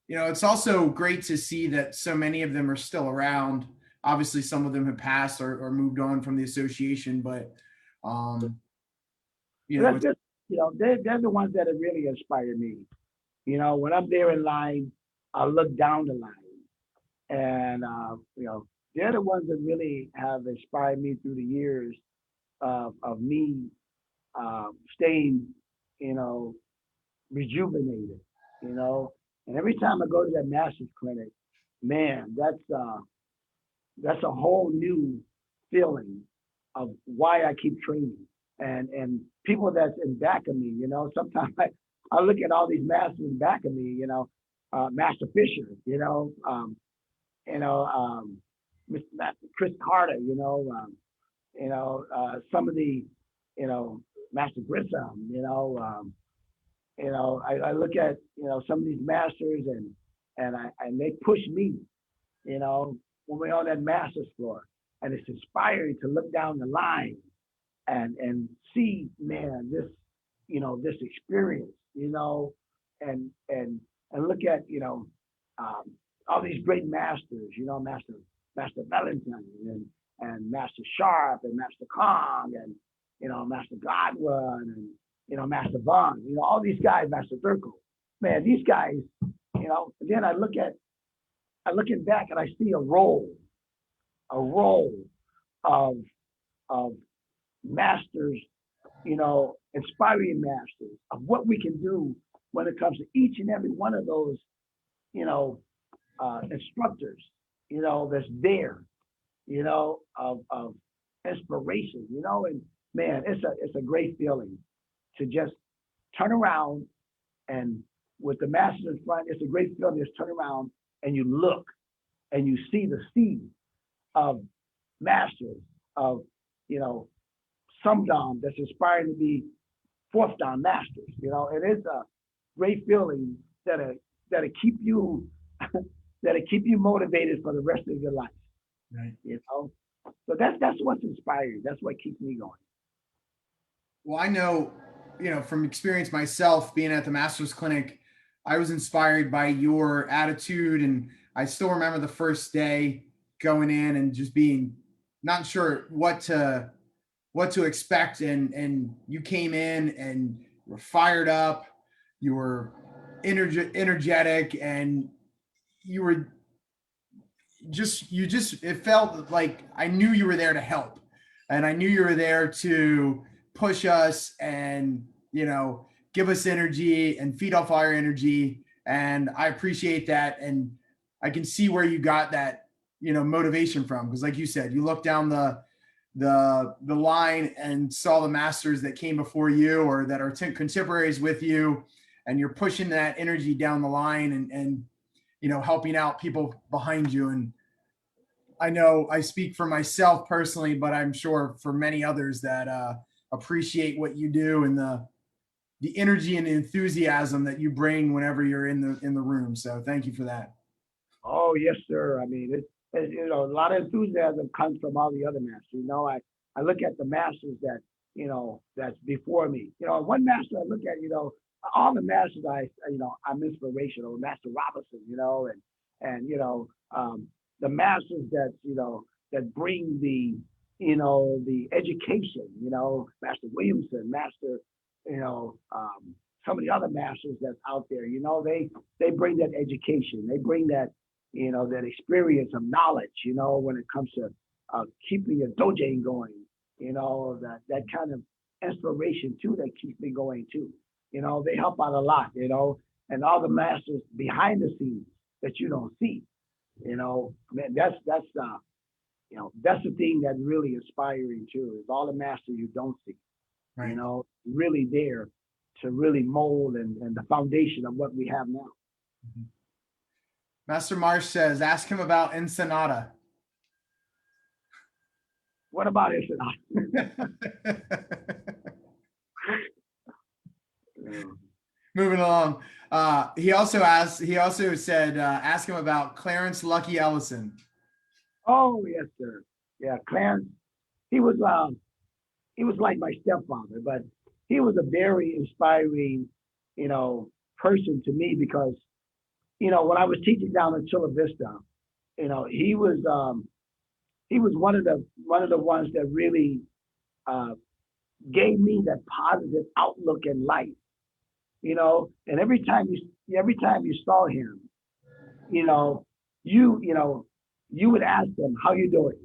Speaker 1: it's also great to see that so many of them are still around. Obviously, some of them have passed or moved on from the association, but
Speaker 2: that's just, they're the ones that have really inspired me. When I'm there in line, I look down the line, and they're the ones that really have inspired me through the years of me staying you know, rejuvenated, you know. And every time I go to that master's clinic, man, that's a whole new feeling of why I keep training. And people that's in back of me, you know, sometimes I look at all these masters in back of me, you know, Master Fisher, you know, Master Chris Carter, some of the, you know, Master Grissom, I look at, you know, some of these masters and they push me, you know, when we're on that master's floor. And it's inspiring to look down the line and see, man, this, you know, this experience, you know, and look at, all these great masters, you know, Master Valentine and Master Sharp and Master Kong and, you know, Master Godwin and, you know, Master Vaughn, you know, all these guys, Master Dercole, man, these guys, you know, again, I look back and I see a role of masters, you know, inspiring masters of what we can do when it comes to each and every one of those, you know, instructors, you know, that's there, you know, of inspiration, you know, and man, it's a great feeling to just turn around and with the masters in front, it's a great feeling to just turn around and you look and you see the sea of masters of, you know, some dom that's inspired to be fourth dom masters. You know, it is a great feeling that'll keep you that'll keep you motivated for the rest of your life.
Speaker 1: Right.
Speaker 2: You know, so that's what's inspiring. That's what keeps me going.
Speaker 1: Well, I know, you know, from experience myself being at the Master's Clinic, I was inspired by your attitude, and I still remember the first day going in and just being not sure what to expect, and you came in and you were fired up, you were energetic, and you were just it felt like I knew you were there to help, and I knew you were there to push us and, you know, give us energy and feed off our energy, and I appreciate that. And I can see where you got that, you know, motivation from, because like you said, you look down the line and saw the masters that came before you or that are contemporaries with you, and you're pushing that energy down the line and you know, helping out people behind you. And I know I speak for myself personally, but I'm sure for many others that appreciate what you do and the energy and enthusiasm that you bring whenever you're in the room. So thank you for that.
Speaker 2: Oh yes, sir. I mean, it's you know, a lot of enthusiasm comes from all the other masters. You know, I look at the masters that, you know, that's before me. You know, one master I look at, you know, all the masters I'm inspirational. Master Robinson, you know, and you know, the masters that, you know, that bring the, you know, the education. You know, Master Williamson, Master, you know, some of the other masters that's out there. You know, they bring that education. They bring that, you know, that experience of knowledge, you know, when it comes to keeping your dojo going, you know, that kind of inspiration too, that keeps me going too. You know, they help out a lot, you know, and all the masters behind the scenes that you don't see, you know, man, that's you know, that's the thing that's really inspiring too, is all the masters you don't see, right. You know, really there to really mold and the foundation of what we have now.
Speaker 1: Mm-hmm. Master Marsh says, ask him about Ensenada.
Speaker 2: What about Ensenada?
Speaker 1: Moving along. He also said, ask him about Clarence Lucky Ellison.
Speaker 2: Oh, yes, sir. Yeah, Clarence, he was like my stepfather, but he was a very inspiring, you know, person to me because, you know, when I was teaching down in Chula Vista, you know, he was one of the ones that really gave me that positive outlook in life, you know. And every time you saw him, you know, you would ask him, how you doing?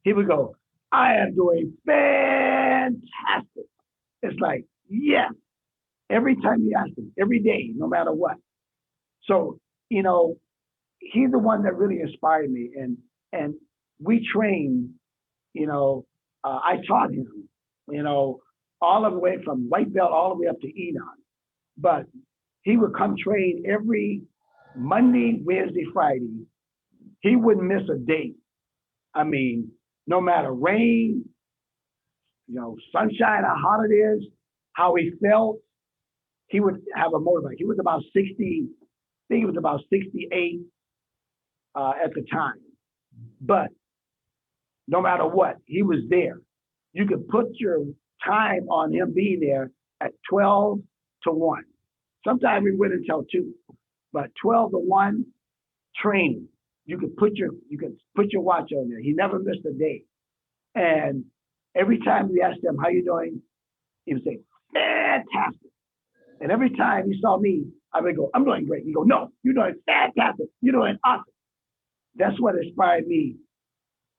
Speaker 2: He would go, I am doing fantastic. It's like, yes, every time you ask him, every day, no matter what. So, you know, he's the one that really inspired me. And we trained, I taught him, you know, all the way from white belt all the way up to Enon. But he would come train every Monday, Wednesday, Friday. He wouldn't miss a day. I mean, no matter rain, sunshine, how hot it is, how he felt, he would have a motorbike. He was about 60, I think he was about 68 at the time. But no matter what, he was there. You could put your time on him being there at 12 to 1. Sometimes we went until 2, but 12 to 1 training. You could put your watch on there. He never missed a day. And every time we asked him, how you doing? He would say, fantastic. And every time he saw me, I would go, I'm doing great. He'd go, no, you're doing fantastic. You're doing awesome. That's what inspired me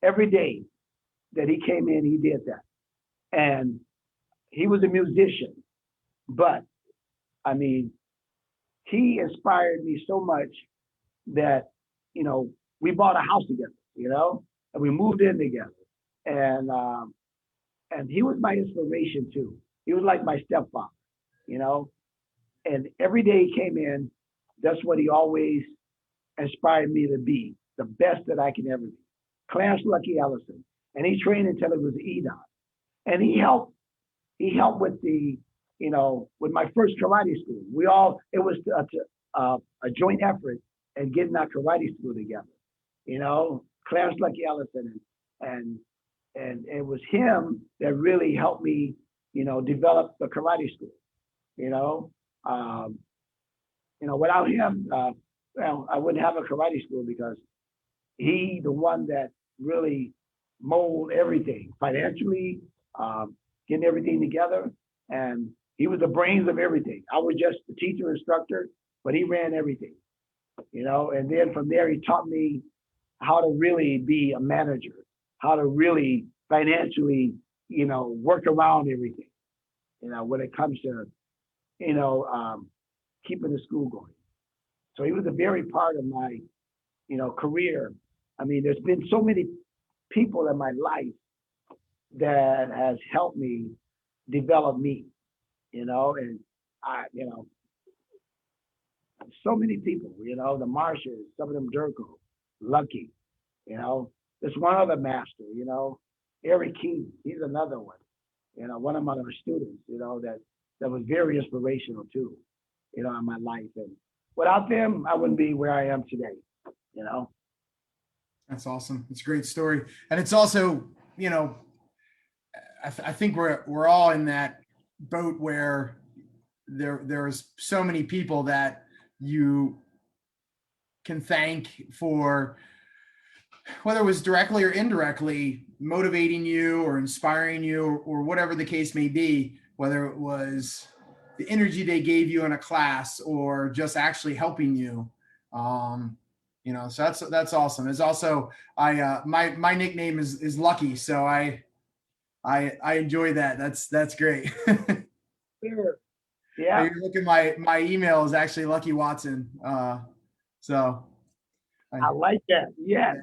Speaker 2: every day that he came in, he did that. And he was a musician, but I mean, he inspired me so much that, we bought a house together, and we moved in together. And he was my inspiration too. He was like my stepfather, and every day he came in, that's what he always inspired me to be, the best that I can ever be. Clarence Lucky Ellison. And he trained until it was Edon. And he helped with with my first karate school. It was a joint effort and getting our karate school together. Clarence Lucky Ellison, and it was him that really helped me, develop the karate school. Without him, I wouldn't have a karate school because he, the one that really mold everything financially, getting everything together, and he was the brains of everything. I was just the teacher, instructor, but he ran everything. And then from there he taught me how to really be a manager, how to really financially, work around everything, when it comes to, keeping the school going. So he was a very part of my, career. I mean, there's been so many people in my life that has helped me develop me, and so many people, the Marshes, some of them Dercole, Lucky, there's one other master, Eric King, he's another one, one of my students, that was very inspirational too, in my life. And without them, I wouldn't be where I am today,
Speaker 1: That's awesome. It's a great story. And it's also, I think we're all in that boat where there's so many people that you can thank for, whether it was directly or indirectly motivating you or inspiring you or whatever the case may be, whether it was the energy they gave you in a class or just actually helping you. So that's awesome. There's also, my nickname is Lucky. So I enjoy that. That's great.
Speaker 2: Sure. Yeah.
Speaker 1: You look at my email is actually Lucky Watson. So
Speaker 2: I like that. Yeah.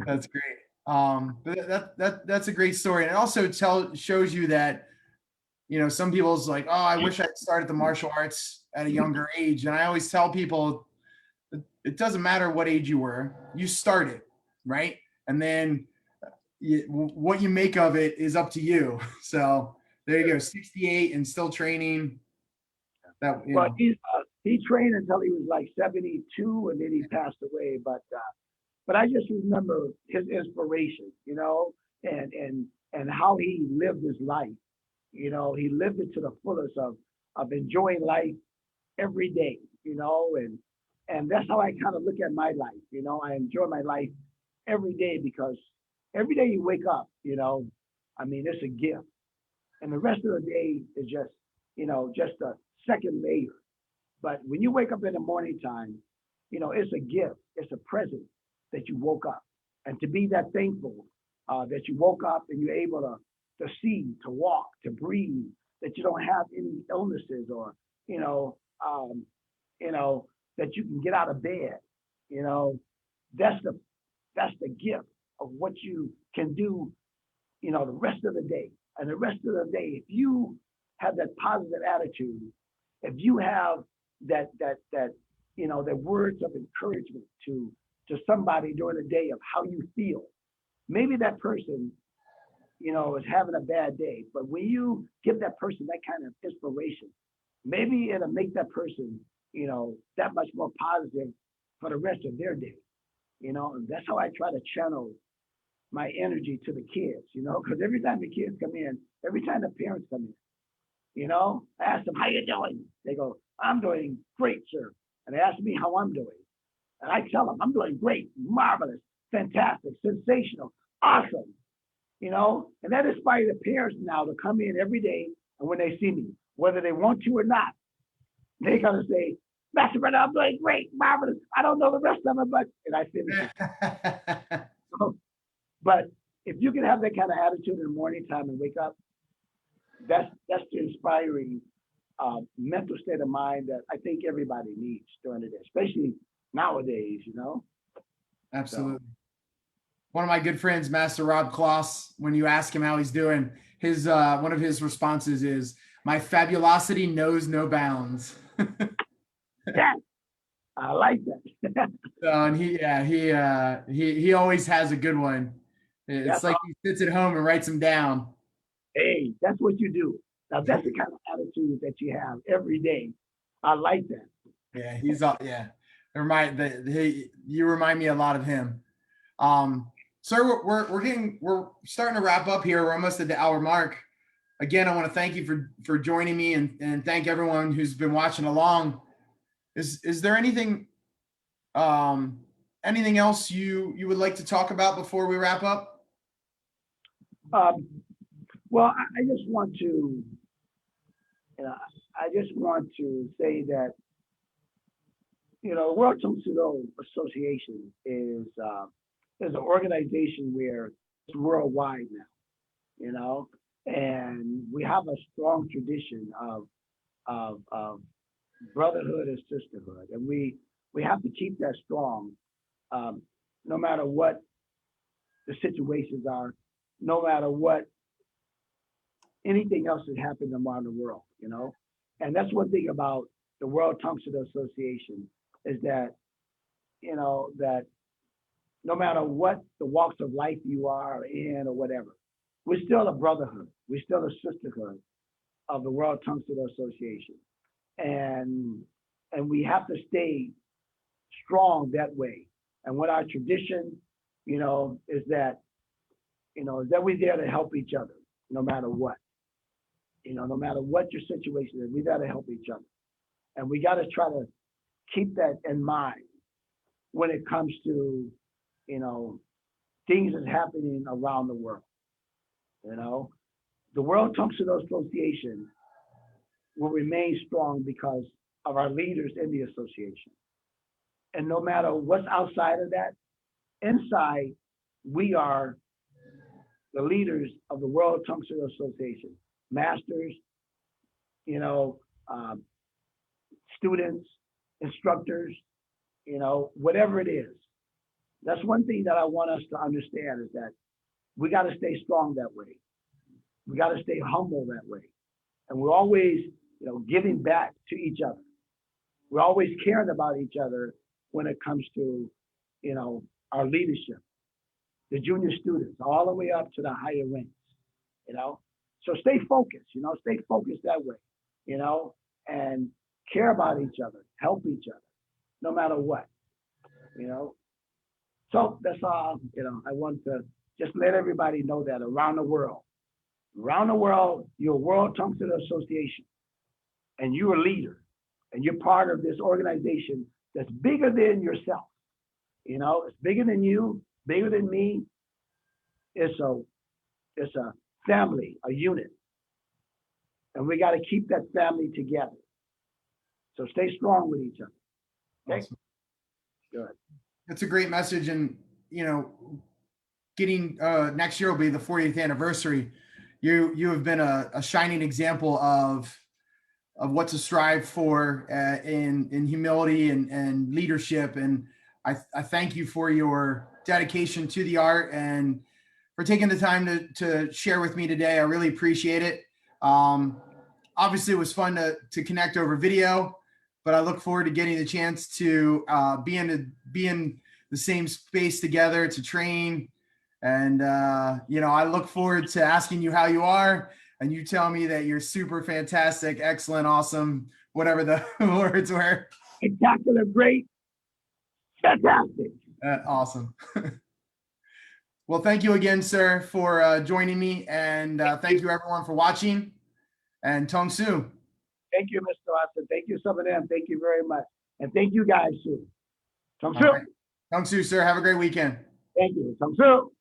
Speaker 1: That's great. But that's a great story. And it also shows you that, some people's like, oh, I wish I'd started the martial arts at a younger age. And I always tell people, it doesn't matter what age you were, you started, right? And then what you make of it is up to you. So there you go, 68 and still training.
Speaker 2: Well, he trained until he was like 72, and then he passed away. But I just remember his inspiration, and how he lived his life. He lived it to the fullest of enjoying life every day, and that's how I kind of look at my life. I enjoy my life every day because every day you wake up, it's a gift. And the rest of the day is just a second layer. But when you wake up in the morning time, it's a gift, it's a present that you woke up. And to be that thankful that you woke up and you're able to see, to walk, to breathe, that you don't have any illnesses or, you know, um, that you can get out of bed. You know, that's the gift of what you can do, the rest of the day. And the rest of the day, if you have that positive attitude, if you have the words of encouragement to somebody during the day of how you feel, maybe that person, is having a bad day, but when you give that person that kind of inspiration, maybe it'll make that person, that much more positive for the rest of their day. And that's how I try to channel my energy to the kids, because every time the kids come in, every time the parents come in, I ask them, how you doing? They go, I'm doing great, sir. And they ask me how I'm doing. And I tell them, I'm doing great, marvelous, fantastic, sensational, awesome, and that inspires the parents now to come in every day. And when they see me, whether they want to or not, they're going to say, Master Purnell, I'm doing great, marvelous. I don't know the rest of it, but, and I finish it. But if you can have that kind of attitude in the morning time and wake up, that's the inspiring mental state of mind that I think everybody needs during the day, especially nowadays,
Speaker 1: Absolutely. So. One of my good friends, Master Rob Kloss, when you ask him how he's doing, his one of his responses is, "My fabulosity knows no bounds."
Speaker 2: Yeah, I like that.
Speaker 1: And he always has a good one. It's like he sits at home and writes them down.
Speaker 2: Hey, that's what you do. Now that's the kind of attitude that you have every day. I like that.
Speaker 1: Yeah, he's all you remind me a lot of him. Sir, we're starting to wrap up here. We're almost at the hour mark. Again, I want to thank you for joining me and thank everyone who's been watching along. Is there anything else you would like to talk about before we wrap up?
Speaker 2: Well, I just want to say that World Taekwondo Association is an organization where it's worldwide now, and we have a strong tradition of brotherhood and sisterhood, and we have to keep that strong, no matter what the situations are, no matter what anything else that happened around the world, and that's one thing about the World Taekwondo Association is that that no matter what the walks of life you are in or whatever, we're still a brotherhood, we're still a sisterhood of the World Taekwondo Association, and we have to stay strong that way. And what our tradition, is that we're there to help each other, no matter what. No matter what your situation is, we got to help each other. And we got to try to keep that in mind when it comes to, things that's happening around the world. The World Taekwondo Association will remain strong because of our leaders in the association. And no matter what's outside of that, inside, we are the leaders of the World Taekwondo Association, masters, students, instructors, whatever it is. That's one thing that I want us to understand is that we got to stay strong that way. We got to stay humble that way. And we're always, giving back to each other. We're always caring about each other when it comes to, our leadership, the junior students, all the way up to the higher ranks, So stay focused, stay focused that way, and care about each other, help each other, no matter what, So that's all, I want to just let everybody know that around the world, you're World Taekwondo Association, and you're a leader, and you're part of this organization that's bigger than yourself. It's bigger than you, bigger than me. It's a family, a unit, and we got to keep that family together. So stay strong with each other. Okay. Awesome. Good.
Speaker 1: That's a great message, and getting next year will be the 40th anniversary. you have been a shining example of what to strive for in humility and leadership. And I thank you for your dedication to the art and for taking the time to share with me today. I really appreciate it. Obviously, it was fun to connect over video, but I look forward to getting the chance to be in the same space together to train. And I look forward to asking you how you are, and you tell me that you're super fantastic, excellent, awesome, whatever the words were.
Speaker 2: Spectacular, great, fantastic.
Speaker 1: Awesome. Well, thank you again, sir, for joining me, and thank you everyone for watching. And Tong Su.
Speaker 2: Thank you, Mr. Austin. Thank you, some of them. Thank you very much. And thank you guys too. Tong Su.
Speaker 1: Right. Tong Su, sir. Have a great weekend.
Speaker 2: Thank you. Tong Su.